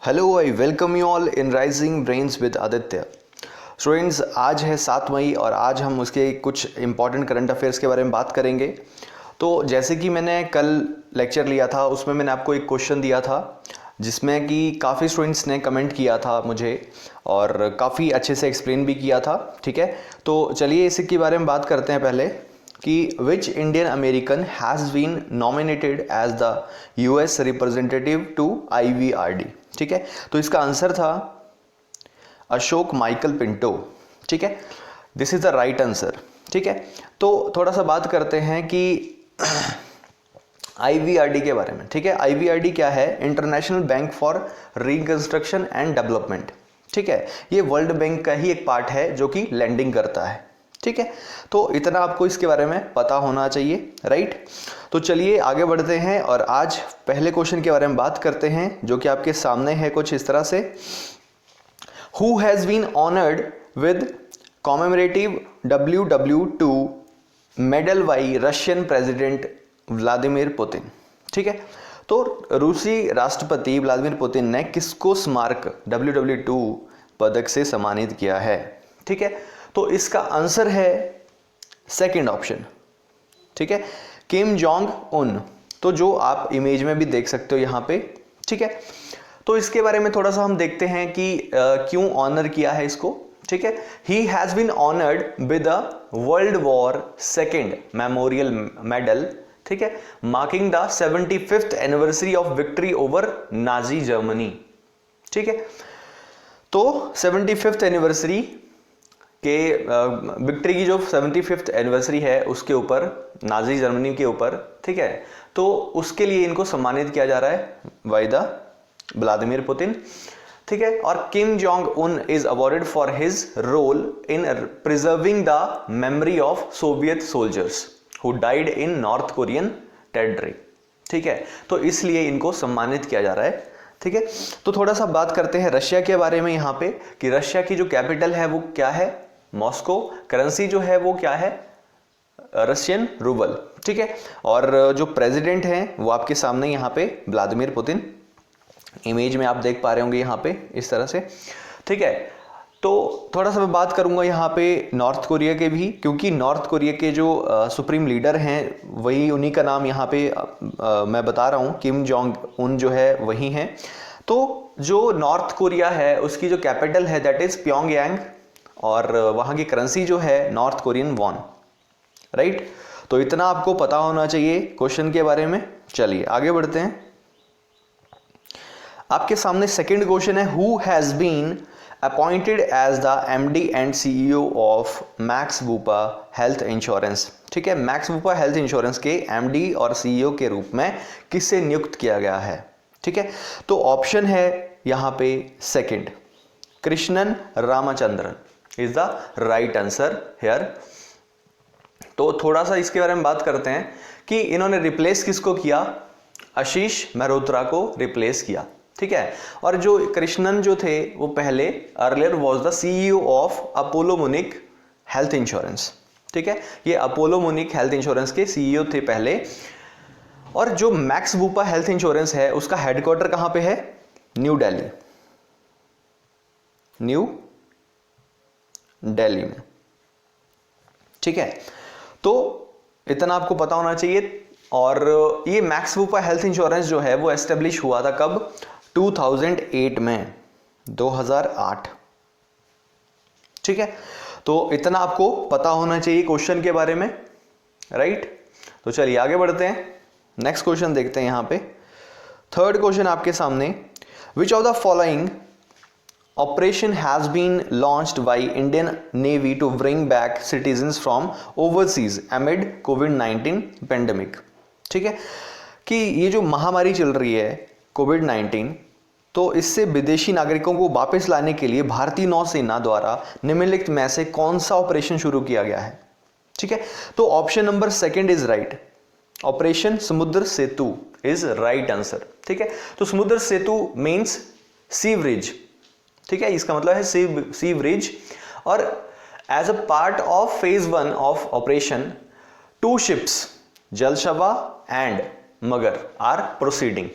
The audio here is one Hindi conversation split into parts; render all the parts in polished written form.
Hello, I welcome you all in rising brains with Aditya. Students, आज है 7 मई और आज हम उसके कुछ इंपॉर्टेंट करंट अफेयर्स के बारे में बात करेंगे। तो जैसे कि मैंने कल लेक्चर लिया था, उसमें मैंने आपको एक क्वेश्चन दिया था जिसमें कि काफ़ी स्टूडेंट्स ने कमेंट किया था मुझे और काफ़ी अच्छे से एक्सप्लेन भी किया था। ठीक है, तो चलिए इसके बारे में बात करते हैं पहले कि which Indian American has been nominated as the US representative to IVRD। ठीक है, तो इसका आंसर था अशोक माइकल पिंटो। ठीक है, this is the right answer. ठीक है, तो थोड़ा सा बात करते हैं कि IVRD के बारे में। ठीक है, IVRD क्या है? International bank for reconstruction and development. ठीक है, ये वर्ल्ड बैंक का ही एक पार्ट है जो कि लैंडिंग करता है। ठीक है, तो इतना आपको इसके बारे में पता होना चाहिए, राइट। तो चलिए आगे बढ़ते हैं और आज पहले क्वेश्चन के बारे में बात करते हैं जो कि आपके सामने है कुछ इस तरह से। Who has been honoured with commemorative WW2 medal by Russian president Vladimir Putin. ठीक है, तो रूसी राष्ट्रपति व्लादिमीर पुतिन ने किसको स्मारक WW2 पदक से सम्मानित किया है? ठीक है, तो इसका आंसर है सेकंड ऑप्शन। ठीक है, किम जोंग उन। तो जो आप इमेज में भी देख सकते हो यहाँ पे। ठीक है, तो इसके बारे में थोड़ा सा हम देखते हैं कि क्यों ऑनर किया है इसको। ठीक है, he has been honoured with the world war second memorial medal. ठीक है, marking the 75th anniversary of victory over Nazi Germany. ठीक है, तो 75th एनिवर्सरी के विक्ट्री की जो 75th एनिवर्सरी है उसके ऊपर, नाजी जर्मनी के ऊपर। ठीक है, तो उसके लिए इनको सम्मानित किया जा रहा है बाय द व्लादिमीर पुतिन। ठीक है, और Kim Jong Un is awarded for his role in preserving the memory of Soviet soldiers who died in North Korean territory. ठीक है, तो इसलिए इनको सम्मानित किया जा रहा है। ठीक है, तो थोड़ा सा बात करते हैं रशिया के बारे में यहाँ पे कि रशिया की जो कैपिटल है वो क्या है? मॉस्को। करेंसी जो है वो क्या है? Russian rouble. ठीक है, और जो प्रेसिडेंट हैं वो आपके सामने यहाँ पे व्लादिमीर पुतिन, इमेज में आप देख पा रहे होंगे यहाँ पे इस तरह से। ठीक है, तो थोड़ा सा मैं बात करूंगा यहाँ पे नॉर्थ कोरिया के भी, क्योंकि नॉर्थ कोरिया के जो सुप्रीम लीडर हैं वही, उन्हीं का नाम यहाँ पे मैं बता रहा हूँ, किम जोंग उन जो है वही हैं। तो जो नॉर्थ कोरिया है उसकी जो कैपिटल है दैट इज प्योंगयांग और वहाँ की करेंसी जो है नॉर्थ कोरियन वॉन, राइट। तो इतना आपको पता होना चाहिए क्वेश्चन के बारे में। चलिए आगे बढ़ते हैं। आपके सामने सेकंड क्वेश्चन है, who has been appointed as the MD and CEO of Max Bupa health insurance. ठीक है, मैक्स वूपा हेल्थ इंश्योरेंस के MD और CEO के रूप में किसे नियुक्त किया गया है? ठीक है, तो ऑप्शन है यहाँ पे second, Krishnan Ramachandran is the right answer here. तो थोड़ा सा इसके बारे में बात करते हैं कि इन्होंने रिप्लेस किसको किया? आशीष मेहरोत्रा को रिप्लेस किया। ठीक है, और जो कृष्णन जो थे वो पहले earlier was the CEO of Apollo मुनिक हेल्थ इंश्योरेंस। ठीक है, ये अपोलो मुनिक हेल्थ इंश्योरेंस के CEO थे पहले। और जो मैक्स वूपा हेल्थ इंश्योरेंस है उसका हेडक्वार्टर कहां पे है? न्यू दिल्ली, न्यू दिल्ली में। ठीक है, तो इतना आपको पता होना चाहिए। और ये मैक्स वूपा हेल्थ इंश्योरेंस जो है वो एस्टेब्लिश हुआ था कब? 2008 में, 2008। ठीक है, तो इतना आपको पता होना चाहिए क्वेश्चन के बारे में, राइट। तो चलिए आगे बढ़ते हैं, नेक्स्ट क्वेश्चन देखते हैं यहाँ पे। थर्ड क्वेश्चन आपके सामने, which of the following operation has been launched by Indian navy to bring back citizens from overseas amid COVID-19 pandemic. ठीक है, कि ये जो महामारी चल रही है COVID-19, तो इससे विदेशी नागरिकों को वापस लाने के लिए भारतीय नौसेना द्वारा निम्नलिखित में से कौन सा ऑपरेशन शुरू किया गया है? ठीक है, तो option number second is right, operation समुद्र सेतु इज राइट आंसर। ठीक है, तो समुद्र सेतु मीन्स सी ब्रिज। ठीक है, इसका मतलब है सी ब्रिज। और as a part of phase 1 of operation 2 ships Jalashwa and Magar are proceeding.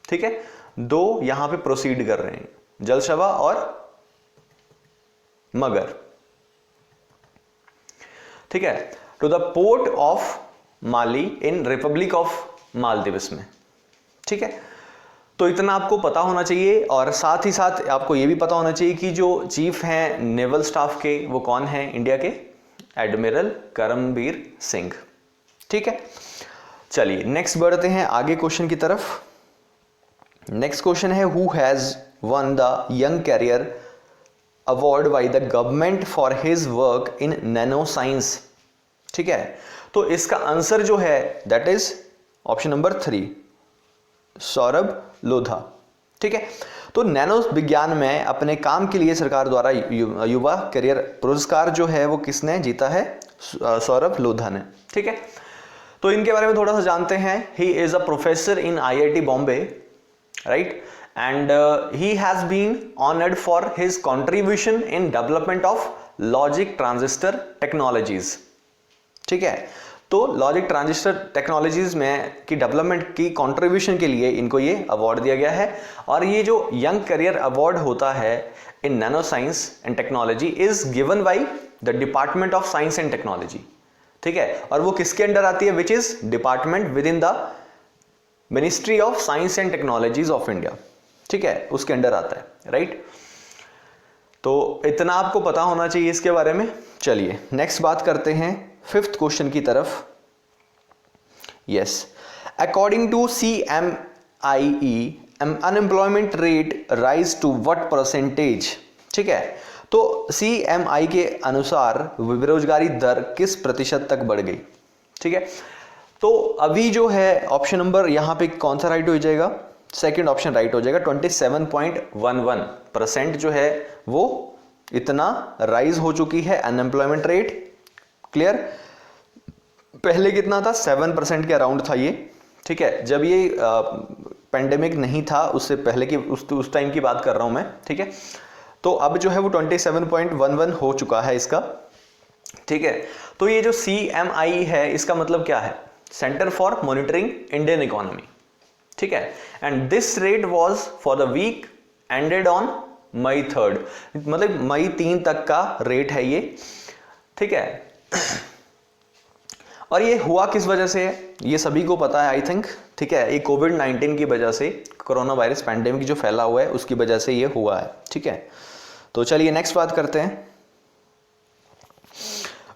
ठीक है, दो यहां पे प्रोसीड कर रहे हैं, जलशवा और मगर, ठीक है, to the port of Male in Republic of Maldives में, ठीक है। तो इतना आपको पता होना चाहिए और साथ ही साथ आपको यह भी पता होना चाहिए कि जो चीफ हैं नेवल स्टाफ के वो कौन हैं इंडिया के, एडमिरल करमबीर सिंह, ठीक है। चलिए नेक्स्ट बढ़ते हैं आगे क्वेश्चन की तरफ। नेक्स्ट क्वेश्चन है who has won the young career award by the government for his work in nano science, ठीक है। तो इसका आंसर जो है that is option number 3, Saurabh Lodha, ठीक है। तो नैनो विज्ञान में अपने काम के लिए सरकार द्वारा युवा करियर पुरस्कार जो है वो किसने जीता है, सौरभ लोधा ने, ठीक है। तो इनके बारे में थोड़ा सा जानते हैं। He is a professor in IIT Bombay, right, and he has been honoured for his contribution in development of logic transistor technologies, ठीक है। तो लॉजिक ट्रांजिस्टर टेक्नोलॉजीज में की डेवलपमेंट की कंट्रीब्यूशन के लिए इनको ये अवार्ड दिया गया है। और ये जो यंग करियर अवार्ड होता है in nano science and technology is given by the department of science and technology, ठीक है। और वो किसके अंडर आती है, which is department within the ministry of science and technologies of India, ठीक है, उसके अंडर आता है, राइट। तो इतना आपको पता होना चाहिए इसके बारे में। चलिए नेक्स्ट बात करते हैं 5th क्वेश्चन की तरफ। Yes, according to CMIE unemployment rate rise to what percentage, ठीक है। तो CMI के अनुसार बेरोजगारी दर किस प्रतिशत तक बढ़ गई, ठीक है। तो अभी जो है ऑप्शन नंबर यहां पे कौन सा राइट हो जाएगा, सेकंड ऑप्शन राइट हो जाएगा। 27.11% जो है वो इतना राइज हो चुकी है अनएम्प्लॉयमेंट रेट, क्लियर। पहले कितना था, 7% के अराउंड था ये, ठीक है, जब ये पेंडेमिक नहीं था उससे पहले की उस टाइम की बात कर रहा हूं मैं, ठीक है। तो अब जो है वो 27.11 हो चुका है इसका, ठीक है। तो ये जो CMI है इसका मतलब क्या है, centre for monitoring Indian economy, ठीक है। And this rate was for the week ended on May 3, मतलब मई 3 तक का रेट है ये, ठीक है। और ये हुआ किस वजह से है ये सभी को पता है आई थिंक, ठीक है। ये कोविड-19 की वजह से, कोरोना वायरस पैंडेमिक जो फैला हुआ है उसकी वजह से ये हुआ है, ठीक है। तो चलिए नेक्स्ट बात करते हैं।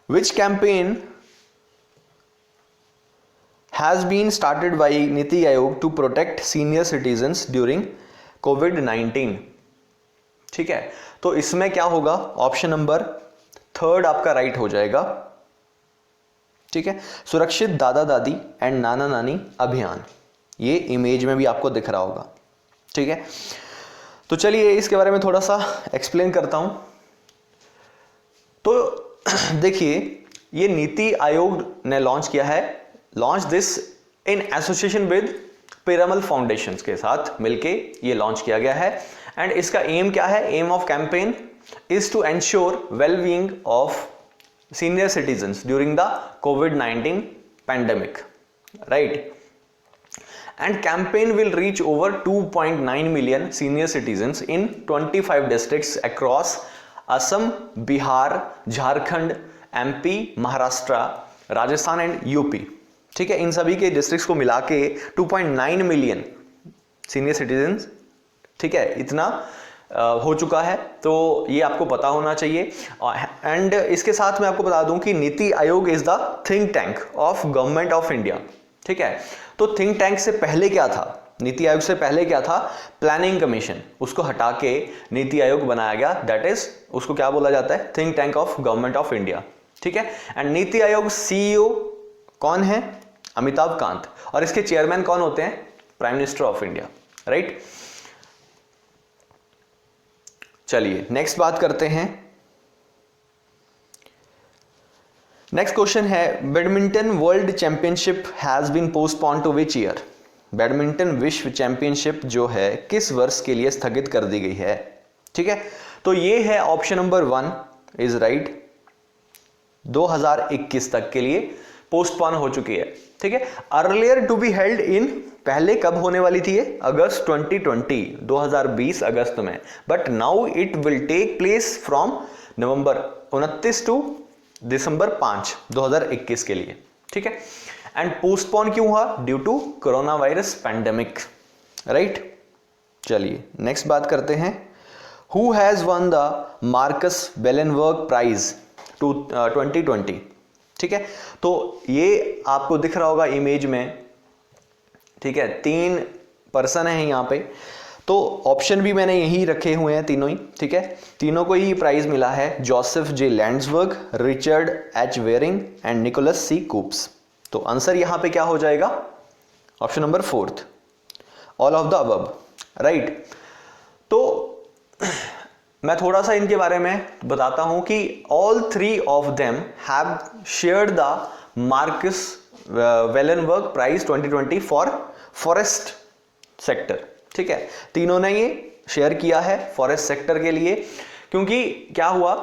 Which campaign has been started by NITI Aayog to protect senior citizens during COVID, ठीक है। तो इसमें क्या होगा, ऑप्शन नंबर 3 आपका राइट हो जाएगा, ठीक है। सुरक्षित दादा दादी एंड नाना नानी अभियान, ये इमेज में भी आपको दिख रहा होगा, ठीक है। तो चलिए इसके बारे में थोड़ा सा एक्सप्लेन करता हूं। तो देखिए ये नीति आयोग ने लॉन्च किया है, launch this in association with Piramal foundation के साथ मिलके ये लॉन्च किया गया है। एंड इसका एम क्या है, aim of campaign is to ensure wellbeing of senior citizens during the COVID-19 pandemic, right? And campaign will reach over 2.9 million senior citizens in 25 districts across Assam, Bihar, Jharkhand, MP, Maharashtra, Rajasthan and UP, ठीक है। इन सभी के डिस्ट्रिक्ट्स को मिला के 2.9 मिलियन सीनियर सिटीजन्स, ठीक है, इतना हो चुका है। तो ये आपको पता होना चाहिए। एंड इसके साथ मैं आपको बता दूं कि NITI Aayog is the think tank of government of India, ठीक है। तो थिंक टैंक से पहले क्या था, नीति आयोग से पहले क्या था, प्लानिंग कमीशन, उसको हटा के नीति आयोग बनाया गया, दैट इज उसको क्या बोला जाता है, think tank of government of India, ठीक है। एंड नीति आयोग CEO कौन है, अमिताभ कांत, और इसके चेयरमैन कौन होते हैं, prime minister of India, right. चलिए नेक्स्ट बात करते हैं। नेक्स्ट क्वेश्चन है badminton world championship has been postpone to which year, badminton विश्व चैंपियनशिप जो है किस वर्ष के लिए स्थगित कर दी गई है, ठीक है। तो ये है ऑप्शन नंबर 1 इज राइट, 2021 तक के लिए पोस्टपोन हो चुकी है, ठीक है। Earlier to be held in, पहले कब होने वाली थी ये, अगस्त 2020, 2020 अगस्त में, but now it will take place from November 29 to December 5, 2021 के लिए, ठीक है। एंड पोस्टपोन क्यों हुआ, due to corona virus pandemic, right. चलिए नेक्स्ट बात करते हैं, who has won the Marcus Wallenberg prize 2020, ठीक है। तो ये आपको दिख रहा होगा इमेज में, ठीक है, 3 पर्सन है यहाँ पे, तो ऑप्शन भी मैंने यही रखे हुए हैं तीनों ही, ठीक है। तीनों को ही प्राइज मिला है, Joseph J Landsberg, Richard H Waring and Nicholas C Koops. तो आंसर यहां पे क्या हो जाएगा, option number 4, all of the above, right. तो मैं थोड़ा सा इनके बारे में बताता हूं कि all 3 of them have shared the Marcus Wallenberg prize 2020 for forest sector, ठीक है। तीनों ने ये शेयर किया है फॉरेस्ट सेक्टर के लिए, क्योंकि क्या हुआ,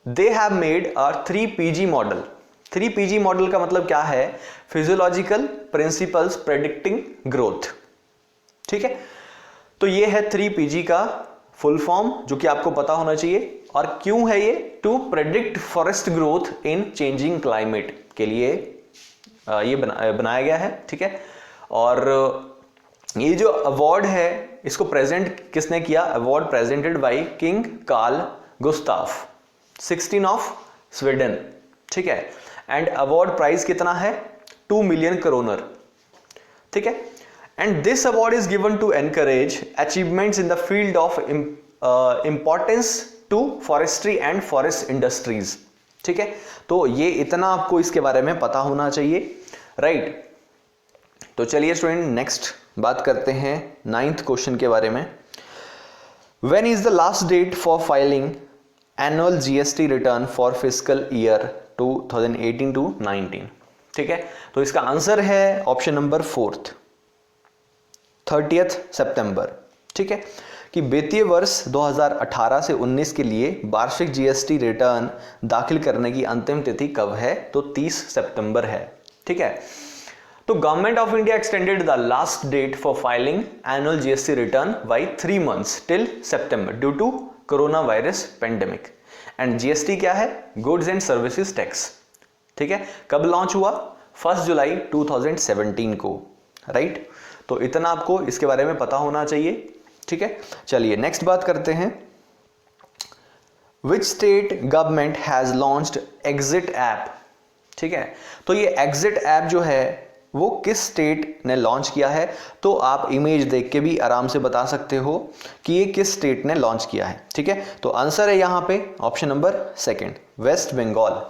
they have made a 3PG model. 3PG model का मतलब क्या है, फिजियोलॉजिकल प्रिंसिपल्स प्रेडिक्टिंग ग्रोथ, ठीक है। तो ये है 3PG का फुल फॉर्म, जो कि आपको पता होना चाहिए। और क्यों है ये, to predict forest growth in changing climate के लिए ये बनाया गया है, ठीक है। और ये जो अवार्ड है इसको प्रेजेंट किसने किया, award presented by king Carl Gustaf 16 of Sweden, ठीक है। एंड अवार्ड प्राइस कितना है, 2 मिलियन करोनर, ठीक है। And this award is given to encourage achievements in the field of importance to forestry and forest industries, ठीक है। तो ये इतना आपको इसके बारे में पता होना चाहिए, राइट। तो चलिए स्टूडेंट नेक्स्ट बात करते हैं 9th क्वेश्चन के बारे में। When is the last date for filing annual GST return for fiscal year 2018 to 19, ठीक है। तो इसका आंसर है ऑप्शन नंबर 4, 30th सितंबर, ठीक है। कि वित्तीय वर्ष 2018 से 19 के लिए वार्षिक GST रिटर्न दाखिल करने की अंतिम तिथि कब है, तो 30 सितंबर है, ठीक है। तो government of India extended the last date for filing annual GST return by 3 months till September due to corona virus pandemic. And GST क्या है, गुड्स एंड सर्विसेज टैक्स, ठीक है। कब लॉन्च हुआ, 1 जुलाई 2017 को, राइट। तो इतना आपको इसके बारे में पता होना चाहिए, ठीक है। चलिए नेक्स्ट बात करते हैं, which state government has launched exit app, ठीक है। तो ये एग्जिट ऐप जो है वो किस स्टेट ने लॉन्च किया है, तो आप इमेज देख के भी आराम से बता सकते हो कि ये किस स्टेट ने लॉन्च किया है, ठीक है। तो आंसर है यहां पे ऑप्शन नंबर 2, वेस्ट बंगाल,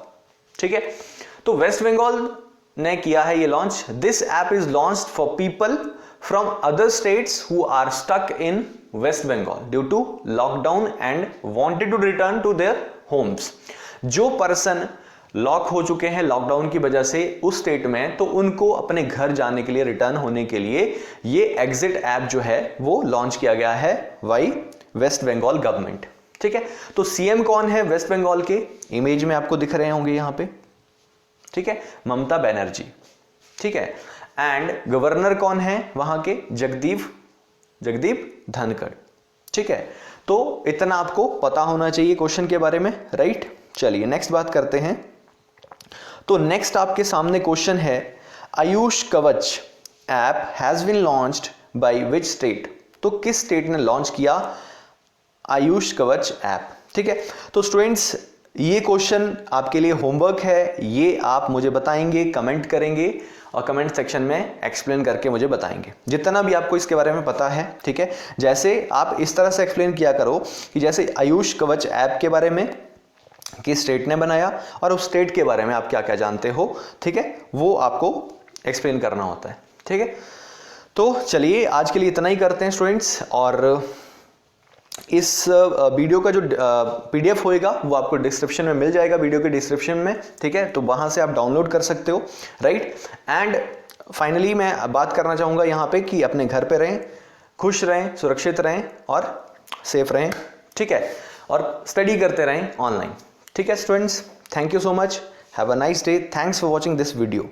ठीक है। तो वेस्ट बंगाल ने किया है ये launch. This app is launched for people from other states who are stuck in West Bengal due to lockdown and wanted to return to their homes. जो पर्सन लॉक हो चुके हैं लॉकडाउन की वजह से उस स्टेट में, तो उनको अपने घर जाने के लिए, रिटर्न होने के लिए ये एग्जिट ऐप जो है वो लॉन्च किया गया है बाय वेस्ट बंगाल गवर्नमेंट, ठीक है। तो CM कौन है वेस्ट बंगाल के, इमेज में आपको दिख रहे होंगे यहां पे, ठीक है, ममता बनर्जी, ठीक है। एंड गवर्नर कौन है वहां के, जगदीप धनखड़, ठीक है। तो इतना आपको पता होना चाहिए क्वेश्चन के बारे में, राइट। चलिए नेक्स्ट बात करते हैं। तो नेक्स्ट आपके सामने क्वेश्चन है, Ayush Kavach app has been launched by which state. तो किस स्टेट ने लॉन्च किया आयुष कवच ऐप, ठीक है। तो स्टूडेंट्स ये क्वेश्चन आपके लिए होमवर्क है, ये आप मुझे बताएंगे, कमेंट करेंगे और कमेंट सेक्शन में एक्सप्लेन करके मुझे बताएंगे जितना भी आपको इसके बारे में पता है, ठीक है। जैसे आप इस तरह से एक्सप्लेन किया करो कि जैसे आयुष कवच ऐप के बारे में किस स्टेट ने बनाया और उस स्टेट के बारे में आप क्या क्या जानते हो, ठीक है, वो आपको एक्सप्लेन करना होता है, ठीक है। तो चलिए आज के लिए इतना ही करते हैं स्टूडेंट्स, और इस वीडियो का जो PDF होएगा वो आपको डिस्क्रिप्शन में मिल जाएगा, वीडियो के डिस्क्रिप्शन में, ठीक है। तो वहां से आप डाउनलोड कर सकते हो, राइट। एंड फाइनली मैं बात करना चाहूंगा यहाँ पे कि अपने घर पे रहें, खुश रहें, सुरक्षित रहें और सेफ रहें, ठीक है, और स्टडी करते रहें ऑनलाइन, ठीक है students. Thank you so much, have a nice day, thanks for watching this video.